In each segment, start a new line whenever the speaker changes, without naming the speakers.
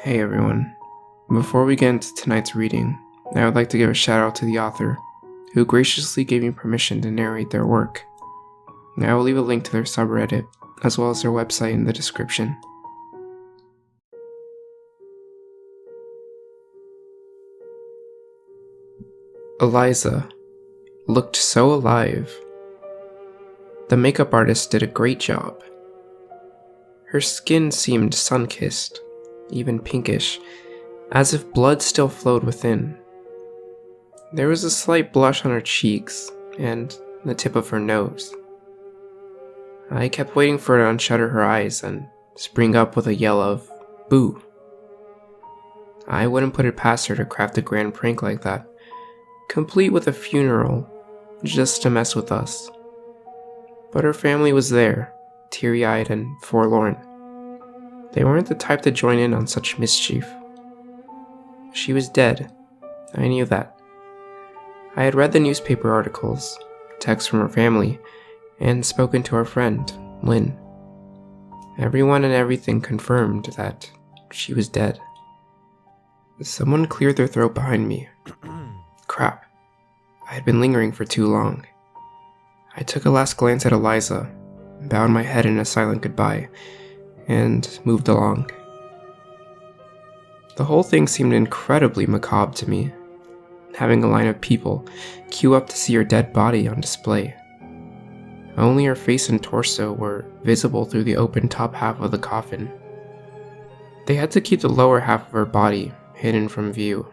Hey everyone. Before we get into tonight's reading, I would like to give a shout out to the author, who graciously gave me permission to narrate their work. I will leave a link to their subreddit, as well as their website in the description. Eliza looked so alive. The makeup artist did a great job. Her skin seemed sun-kissed, even pinkish, as if blood still flowed within. There was a slight blush on her cheeks and the tip of her nose. I kept waiting for her to unshutter her eyes and spring up with a yell of "Boo!" I wouldn't put it past her to craft a grand prank like that, complete with a funeral, just to mess with us. But her family was there, teary-eyed and forlorn. They weren't the type to join in on such mischief. She was dead. I knew that. I had read the newspaper articles, texts from her family, and spoken to our friend, Lynn. Everyone and everything confirmed that she was dead. Someone cleared their throat behind me. Crap. I had been lingering for too long. I took a last glance at Eliza, bowed my head in a silent goodbye, and moved along. The whole thing seemed incredibly macabre to me, having a line of people queue up to see her dead body on display. Only her face and torso were visible through the open top half of the coffin. They had to keep the lower half of her body hidden from view.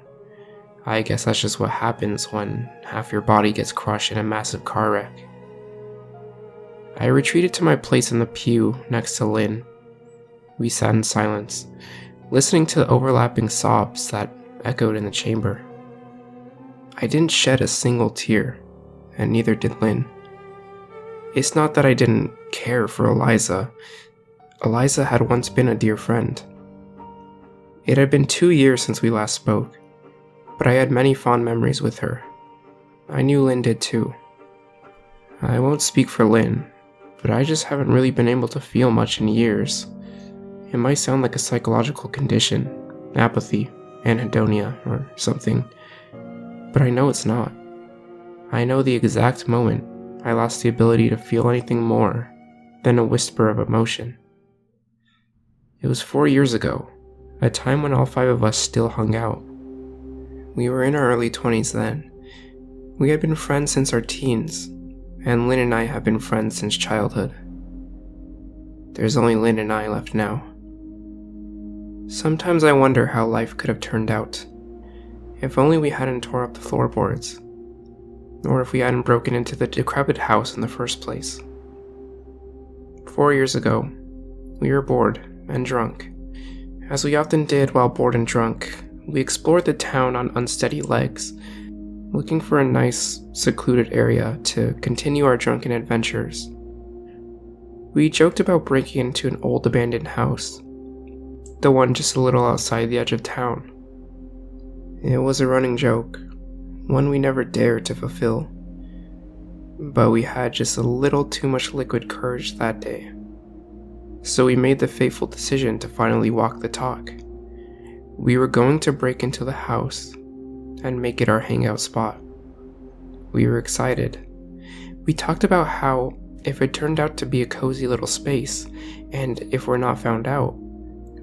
I guess that's just what happens when half your body gets crushed in a massive car wreck. I retreated to my place in the pew next to Lynn. We sat in silence, listening to the overlapping sobs that echoed in the chamber. I didn't shed a single tear, and neither did Lynn. It's not that I didn't care for Eliza. Eliza had once been a dear friend. It had been 2 years since we last spoke, but I had many fond memories with her. I knew Lynn did too. I won't speak for Lynn, but I just haven't really been able to feel much in years. It might sound like a psychological condition, apathy, anhedonia, or something, but I know it's not. I know the exact moment I lost the ability to feel anything more than a whisper of emotion. It was 4 years ago, a time when all 5 of us still hung out. We were in our early 20s then. We had been friends since our teens, and Lynn and I have been friends since childhood. There's only Lynn and I left now. Sometimes I wonder how life could have turned out, if only we hadn't tore up the floorboards, or if we hadn't broken into the decrepit house in the first place. 4 years ago, we were bored and drunk. As we often did while bored and drunk, we explored the town on unsteady legs, looking for a nice, secluded area to continue our drunken adventures. We joked about breaking into an old abandoned house, the one just a little outside the edge of town. It was a running joke, one we never dared to fulfill. But we had just a little too much liquid courage that day. So we made the fateful decision to finally walk the talk. We were going to break into the house and make it our hangout spot. We were excited. We talked about how, if it turned out to be a cozy little space, and if we're not found out,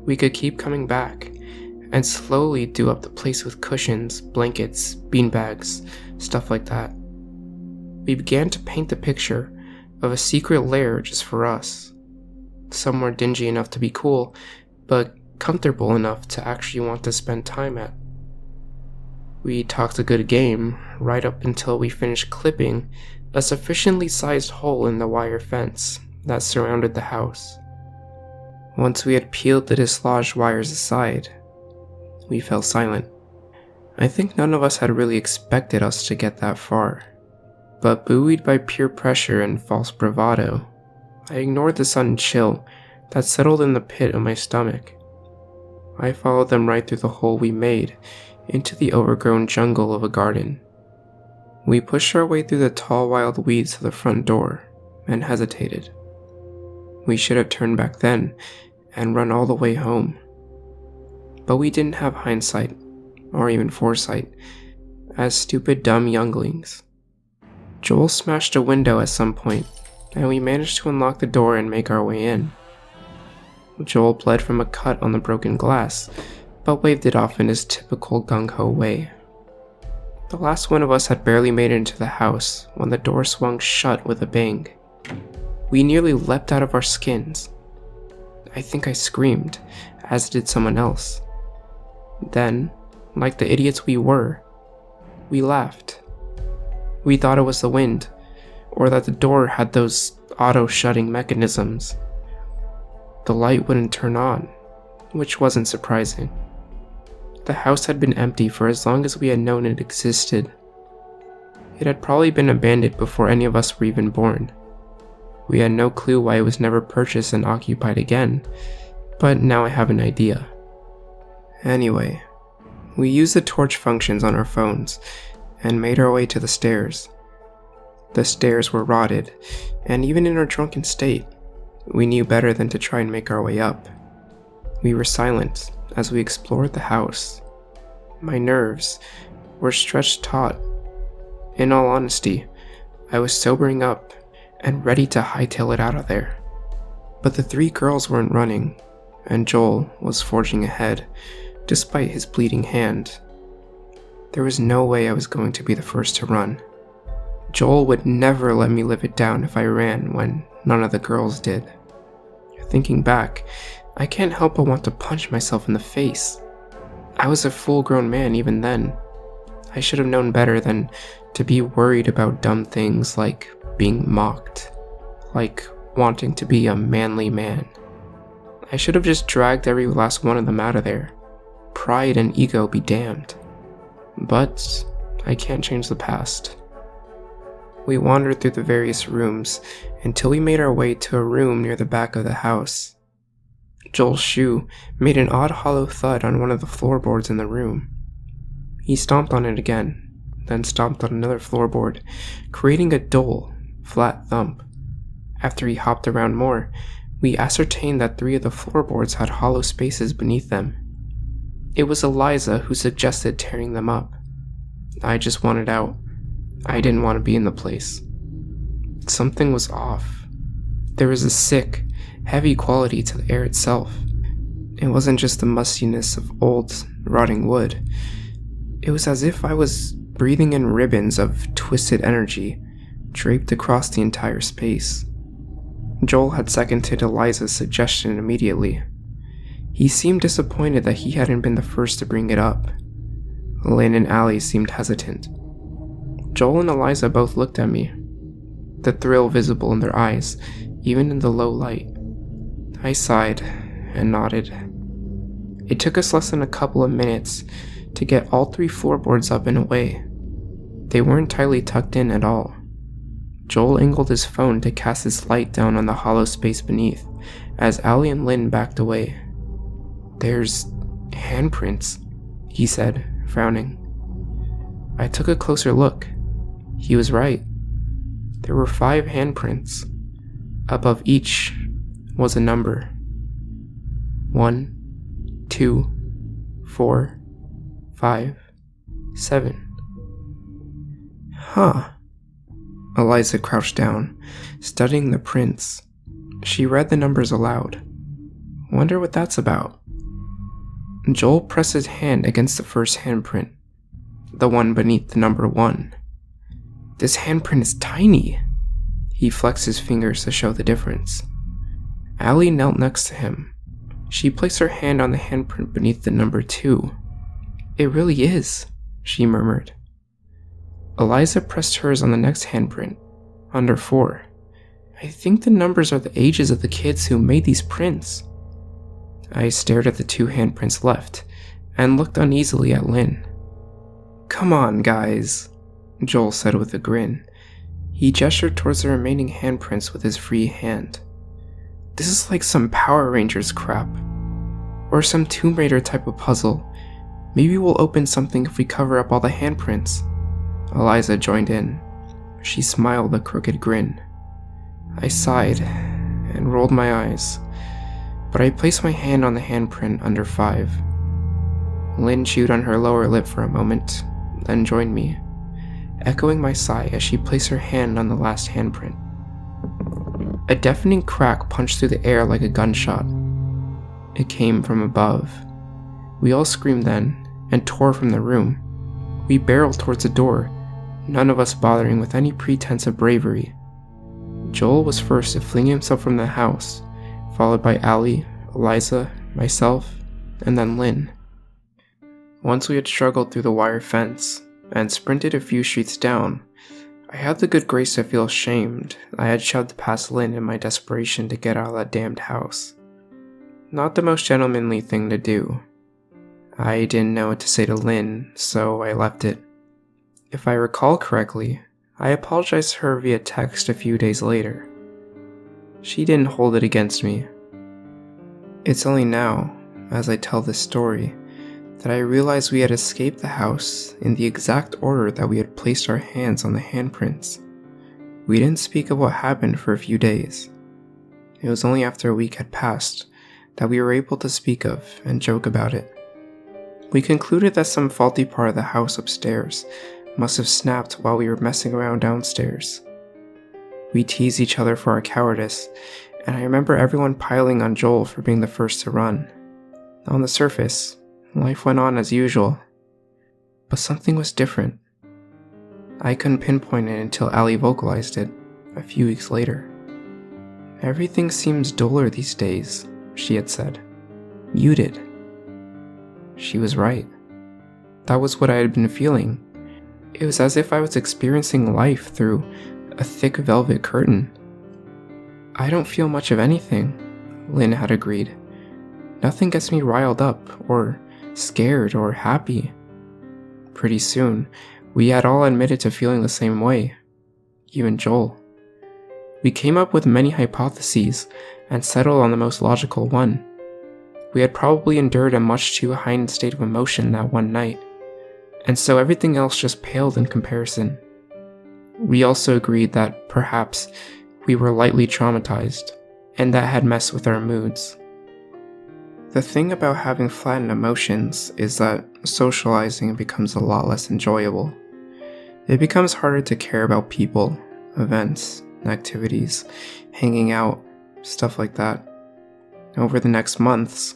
we could keep coming back and slowly do up the place with cushions, blankets, beanbags, stuff like that. We began to paint the picture of a secret lair just for us, somewhere dingy enough to be cool, but comfortable enough to actually want to spend time at. We talked a good game right up until we finished clipping a sufficiently sized hole in the wire fence that surrounded the house. Once we had peeled the dislodged wires aside, we fell silent. I think none of us had really expected us to get that far, but buoyed by peer pressure and false bravado, I ignored the sudden chill that settled in the pit of my stomach. I followed them right through the hole we made into the overgrown jungle of a garden. We pushed our way through the tall wild weeds to the front door and hesitated. We should have turned back then and run all the way home. But we didn't have hindsight, or even foresight, as stupid dumb younglings. Joel smashed a window at some point, and we managed to unlock the door and make our way in. Joel bled from a cut on the broken glass, but waved it off in his typical gung-ho way. The last one of us had barely made it into the house when the door swung shut with a bang. We nearly leapt out of our skins. I think I screamed, as did someone else. Then, like the idiots we were, we laughed. We thought it was the wind, or that the door had those auto-shutting mechanisms. The light wouldn't turn on, which wasn't surprising. The house had been empty for as long as we had known it existed. It had probably been abandoned before any of us were even born. We had no clue why it was never purchased and occupied again, but now I have an idea. Anyway, we used the torch functions on our phones and made our way to the stairs. The stairs were rotted, and even in our drunken state, we knew better than to try and make our way up. We were silent as we explored the house. My nerves were stretched taut. In all honesty, I was sobering up and ready to hightail it out of there. But the three girls weren't running, and Joel was forging ahead, despite his bleeding hand. There was no way I was going to be the first to run. Joel would never let me live it down if I ran when none of the girls did. Thinking back, I can't help but want to punch myself in the face. I was a full-grown man even then. I should have known better than to be worried about dumb things like being mocked, like wanting to be a manly man. I should have just dragged every last one of them out of there. Pride and ego be damned. But I can't change the past. We wandered through the various rooms until we made our way to a room near the back of the house. Joel's shoe made an odd hollow thud on one of the floorboards in the room. He stomped on it again, then stomped on another floorboard, creating a dull, flat thump. After he hopped around more, we ascertained that 3 of the floorboards had hollow spaces beneath them. It was Eliza who suggested tearing them up. I just wanted out. I didn't want to be in the place. Something was off. There was a sick, heavy quality to the air itself. It wasn't just the mustiness of old, rotting wood. It was as if I was breathing in ribbons of twisted energy draped across the entire space. Joel had seconded Eliza's suggestion immediately. He seemed disappointed that he hadn't been the first to bring it up. Lynn and Allie seemed hesitant. Joel and Eliza both looked at me, the thrill visible in their eyes, even in the low light. I sighed and nodded. It took us less than a couple of minutes to get all 3 floorboards up and away. They weren't tightly tucked in at all. Joel angled his phone to cast his light down on the hollow space beneath, as Allie and Lynn backed away. "There's handprints," he said, frowning. I took a closer look. He was right. There were 5 handprints. Above each was a number. 1, 2, 4, 5, 7. Huh. Eliza crouched down, studying the prints. She read the numbers aloud. Wonder what that's about. Joel pressed his hand against the first handprint, the one beneath the number 1. This handprint is tiny. He flexed his fingers to show the difference. Allie knelt next to him. She placed her hand on the handprint beneath the number 2. It really is, she murmured. Eliza pressed hers on the next handprint, under 4. I think the numbers are the ages of the kids who made these prints. I stared at the 2 handprints left, and looked uneasily at Lynn. Come on, guys, Joel said with a grin. He gestured towards the remaining handprints with his free hand. This is like some Power Rangers crap. Or some Tomb Raider type of puzzle. Maybe we'll open something if we cover up all the handprints. Eliza joined in. She smiled a crooked grin. I sighed and rolled my eyes, but I placed my hand on the handprint under 5. Lynn chewed on her lower lip for a moment, then joined me, echoing my sigh as she placed her hand on the last handprint. A deafening crack punched through the air like a gunshot. It came from above. We all screamed then, and tore from the room. We barreled towards the door, none of us bothering with any pretense of bravery. Joel was first to fling himself from the house, followed by Allie, Eliza, myself, and then Lynn. Once we had struggled through the wire fence, and sprinted a few streets down, I had the good grace to feel ashamed I had shoved past Lynn in my desperation to get out of that damned house. Not the most gentlemanly thing to do. I didn't know what to say to Lynn, so I left it. If I recall correctly, I apologized to her via text a few days later. She didn't hold it against me. It's only now, as I tell this story, that I realized we had escaped the house in the exact order that we had placed our hands on the handprints. We didn't speak of what happened for a few days. It was only after a week had passed that we were able to speak of and joke about it. We concluded that some faulty part of the house upstairs must have snapped while we were messing around downstairs. We teased each other for our cowardice, and I remember everyone piling on Joel for being the first to run. On the surface, life went on as usual, but something was different. I couldn't pinpoint it until Allie vocalized it a few weeks later. "Everything seems duller these days," she had said. "Muted." She was right. That was what I had been feeling. It was as if I was experiencing life through a thick velvet curtain. "I don't feel much of anything," Lynn had agreed. "Nothing gets me riled up, or scared, or happy." Pretty soon, we had all admitted to feeling the same way, even Joel. We came up with many hypotheses and settled on the most logical one. We had probably endured a much too heightened state of emotion that one night, and so everything else just paled in comparison. We also agreed that perhaps we were lightly traumatized, and that had messed with our moods. The thing about having flattened emotions is that socializing becomes a lot less enjoyable. It becomes harder to care about people, events, activities, hanging out, stuff like that. Over the next months,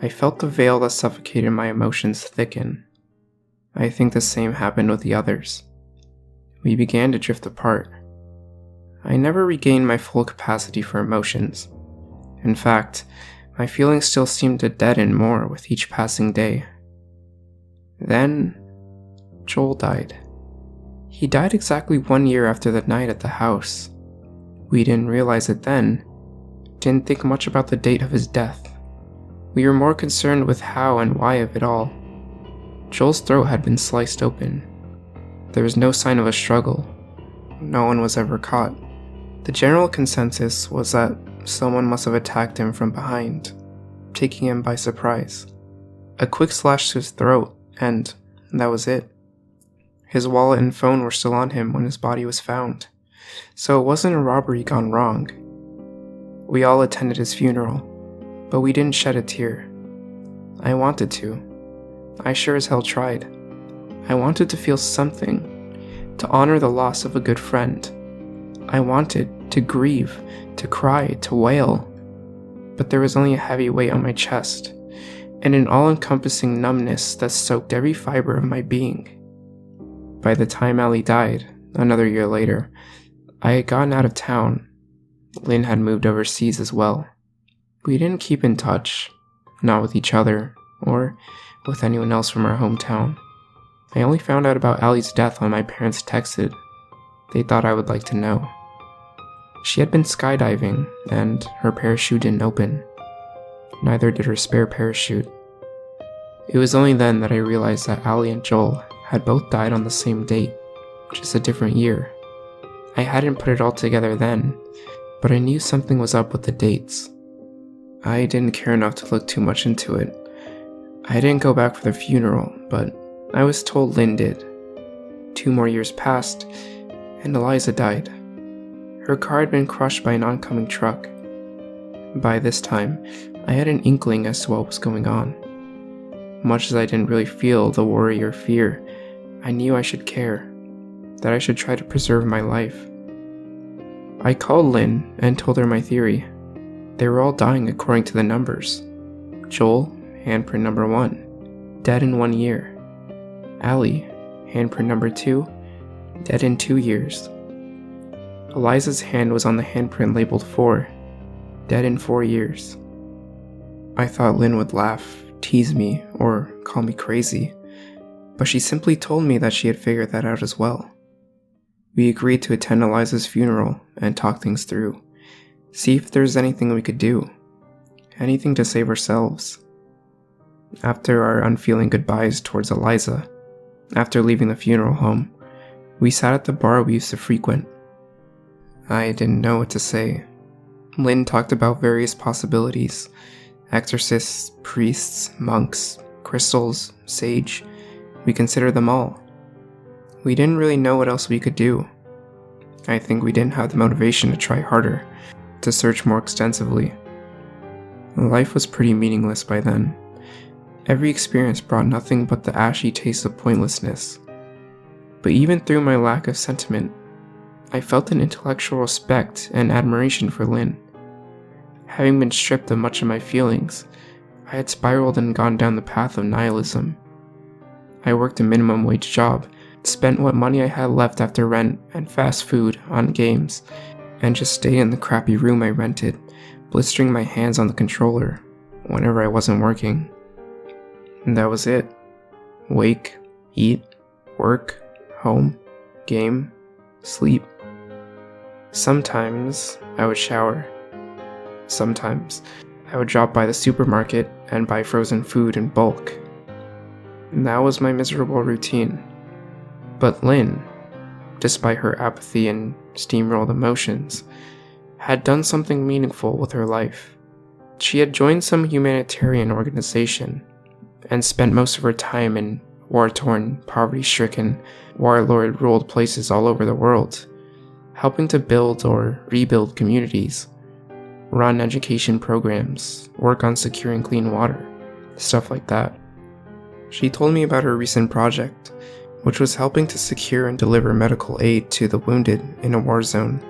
I felt the veil that suffocated my emotions thicken. I think the same happened with the others. We began to drift apart. I never regained my full capacity for emotions. In fact, my feelings still seemed to deaden more with each passing day. Then, Joel died. He died exactly 1 year after the night at the house. We didn't realize it then, didn't think much about the date of his death. We were more concerned with how and why of it all. Joel's throat had been sliced open. There was no sign of a struggle. No one was ever caught. The general consensus was that someone must have attacked him from behind, taking him by surprise. A quick slash to his throat, and that was it. His wallet and phone were still on him when his body was found, so it wasn't a robbery gone wrong. We all attended his funeral, but we didn't shed a tear. I wanted to. I sure as hell tried. I wanted to feel something, to honor the loss of a good friend. I wanted to grieve, to cry, to wail. But there was only a heavy weight on my chest, and an all-encompassing numbness that soaked every fiber of my being. By the time Allie died, another year later, I had gotten out of town. Lynn had moved overseas as well. We didn't keep in touch, not with each other, or with anyone else from our hometown. I only found out about Allie's death when my parents texted. They thought I would like to know. She had been skydiving, and her parachute didn't open. Neither did her spare parachute. It was only then that I realized that Allie and Joel had both died on the same date, just a different year. I hadn't put it all together then, but I knew something was up with the dates. I didn't care enough to look too much into it. I didn't go back for the funeral, but I was told Lynn did. 2 more years passed, and Eliza died. Her car had been crushed by an oncoming truck. By this time, I had an inkling as to what was going on. Much as I didn't really feel the worry or fear, I knew I should care, that I should try to preserve my life. I called Lynn and told her my theory. They were all dying according to the numbers. Joel, handprint number 1, dead in 1 year. Allie, handprint number 2, dead in 2 years. Eliza's hand was on the handprint labeled 4, dead in 4 years. I thought Lynn would laugh, tease me, or call me crazy, but she simply told me that she had figured that out as well. We agreed to attend Eliza's funeral and talk things through, see if there's anything we could do, anything to save ourselves. After our unfeeling goodbyes towards Eliza, after leaving the funeral home, we sat at the bar we used to frequent. I didn't know what to say. Lynn talked about various possibilities: exorcists, priests, monks, crystals, sage. We considered them all. We didn't really know what else we could do. I think we didn't have the motivation to try harder, to search more extensively. Life was pretty meaningless by then. Every experience brought nothing but the ashy taste of pointlessness. But even through my lack of sentiment, I felt an intellectual respect and admiration for Lynn. Having been stripped of much of my feelings, I had spiraled and gone down the path of nihilism. I worked a minimum wage job, spent what money I had left after rent and fast food on games, and just stayed in the crappy room I rented, blistering my hands on the controller whenever I wasn't working. And that was it. Wake, eat, work, home, game, sleep. Sometimes I would shower. Sometimes I would drop by the supermarket and buy frozen food in bulk. And that was my miserable routine. But Lynn, despite her apathy and steamrolled emotions, had done something meaningful with her life. She had joined some humanitarian organization and spent most of her time in war-torn, poverty-stricken, warlord-ruled places all over the world, helping to build or rebuild communities, run education programs, work on securing clean water, stuff like that. She told me about her recent project, which was helping to secure and deliver medical aid to the wounded in a war zone.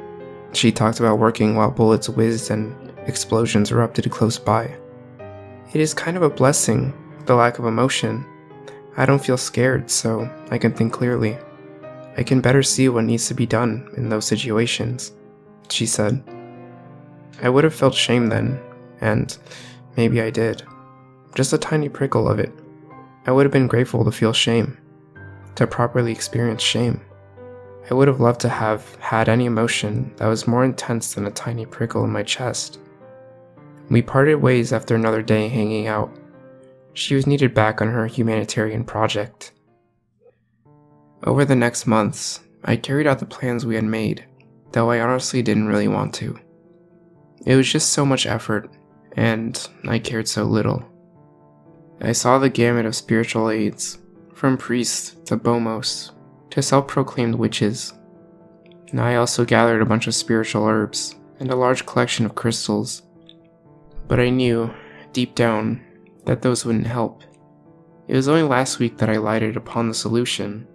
She talked about working while bullets whizzed and explosions erupted close by. It is kind of a blessing, the lack of emotion. I don't feel scared, so I can think clearly. I can better see what needs to be done in those situations, she said. I would have felt shame then, and maybe I did. Just a tiny prickle of it. I would have been grateful to feel shame, to properly experience shame. I would have loved to have had any emotion that was more intense than a tiny prickle in my chest. We parted ways after another day hanging out. She was needed back on her humanitarian project. Over the next months, I carried out the plans we had made, though I honestly didn't really want to. It was just so much effort, and I cared so little. I saw the gamut of spiritual aids, from priests to bomos to self-proclaimed witches. And I also gathered a bunch of spiritual herbs and a large collection of crystals. But I knew, deep down, that those wouldn't help. It was only last week that I lighted upon the solution.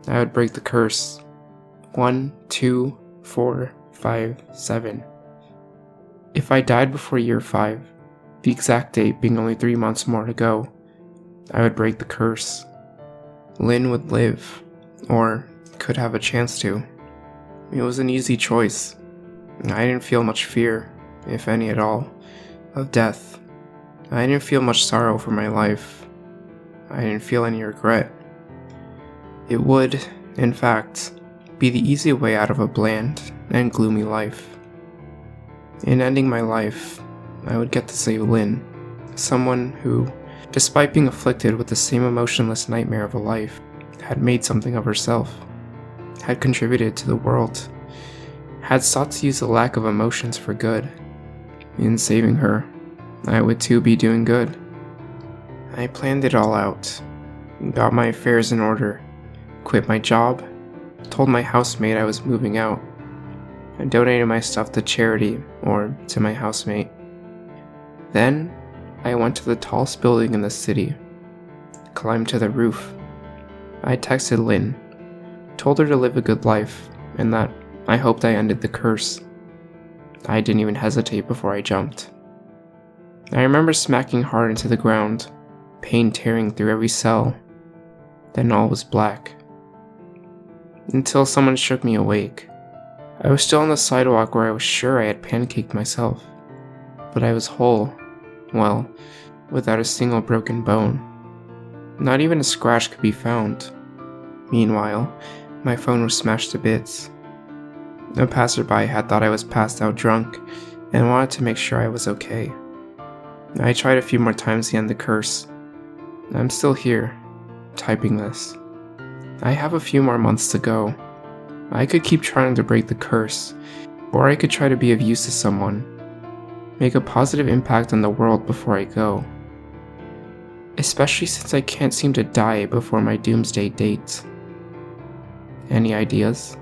I would break the curse. 1, 2, 4, 5, 7. If I died before year 5, the exact date being only 3 months more to go, I would break the curse. Lynn would live, or could have a chance to. It was an easy choice. I didn't feel much fear, if any at all, of death. I didn't feel much sorrow for my life. I didn't feel any regret. It would, in fact, be the easy way out of a bland and gloomy life. In ending my life, I would get to save Lynn, someone who, despite being afflicted with the same emotionless nightmare of a life, had made something of herself, had contributed to the world, had sought to use the lack of emotions for good. In saving her, I would too be doing good. I planned it all out, got my affairs in order, quit my job, told my housemate I was moving out, and donated my stuff to charity or to my housemate. Then, I went to the tallest building in the city climbed to the roof. I texted Lynn, told her to live a good life, and that I hoped I ended the curse. I didn't even hesitate before I jumped. I remember smacking hard into the ground, pain tearing through every cell. Then all was black. Until someone shook me awake. I was still on the sidewalk where I was sure I had pancaked myself. But I was whole, well, without a single broken bone. Not even a scratch could be found. Meanwhile, my phone was smashed to bits. A passerby had thought I was passed out drunk and wanted to make sure I was okay. I tried a few more times to end the curse. I'm still here, typing this. I have a few more months to go. I could keep trying to break the curse, or I could try to be of use to someone. Make a positive impact on the world before I go. Especially since I can't seem to die before my doomsday date. Any ideas?